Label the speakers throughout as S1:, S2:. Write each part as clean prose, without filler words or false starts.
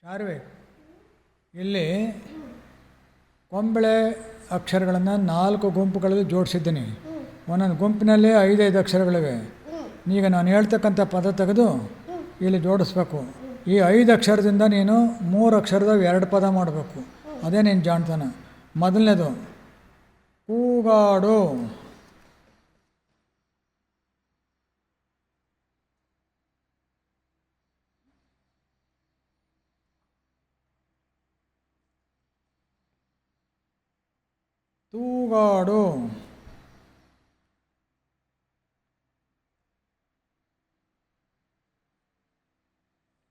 S1: ಚಾರ್ವೇಕ್ ಇಲ್ಲಿ ಕೊಂಬಳೆ ಅಕ್ಷರಗಳನ್ನು 4 ಗುಂಪುಗಳಲ್ಲಿ ಜೋಡಿಸಿದ್ದೀನಿ. ಒಂದೊಂದು ಗುಂಪಿನಲ್ಲಿ 5 ಅಕ್ಷರಗಳಿವೆ. ಈಗ ನಾನು ಹೇಳ್ತಕ್ಕಂಥ ಪದ ತೆಗೆದು ಇಲ್ಲಿ ಜೋಡಿಸ್ಬೇಕು. ಈ 5 ಅಕ್ಷರದಿಂದ ನೀನು 3 ಅಕ್ಷರದ 2 ಪದ ಮಾಡಬೇಕು. ಅದೇ ನೀನು ಜಾಣ್ತಾನ. ಮೊದಲನೇದು ಕೂಗಾಡು. ತೂಗಾಡು.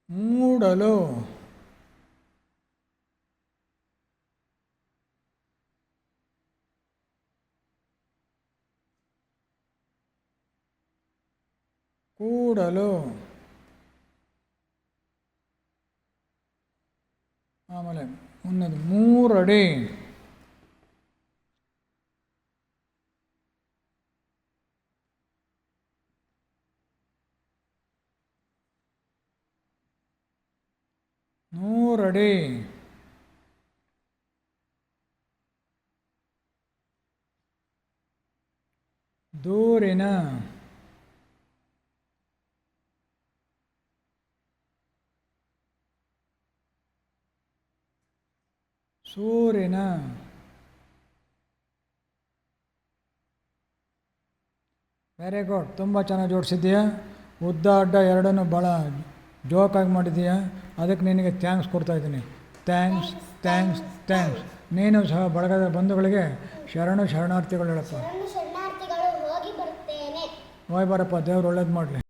S1: ಮೂಡಲು. ಕೂಡಲು. ಆಮೇಲೆ ಮುಂದೆ 3 ಅಡಿ. ನೂರಡಿ. ದೂರಿನ. ಸೂರಿನ. ವೆರಿ ಗುಡ್, ತುಂಬ ಚೆನ್ನಾಗಿ ಜೋಡಿಸಿದ್ದೀಯಾ. ಉದ್ದ ಅಡ್ಡ ಎರಡನ್ನೂ ಭಾಳ ಜೋಕಾಗಿ ಮಾಡಿದ್ದೀಯಾ. ಅದಕ್ಕೆ ನಿನಗೆ ಥ್ಯಾಂಕ್ಸ್ ಕೊಡ್ತಾಯಿದ್ದೀನಿ. Thanks thanks thanks. ನೀನು ಸಹ ಬಳಗದ ಬಂಧುಗಳಿಗೆ ಶರಣಾರ್ಥಿಗಳು ಹೇಳಪ್ಪ.
S2: ಶರಣಾರ್ಥಿಗಳು. ಹೋಗಿ ಬರುತ್ತೇನೆ.
S1: ಹೋಗಿ ಬರಪ್ಪ, ದೇವ್ರು ಒಳ್ಳೇದು ಮಾಡಲಿ.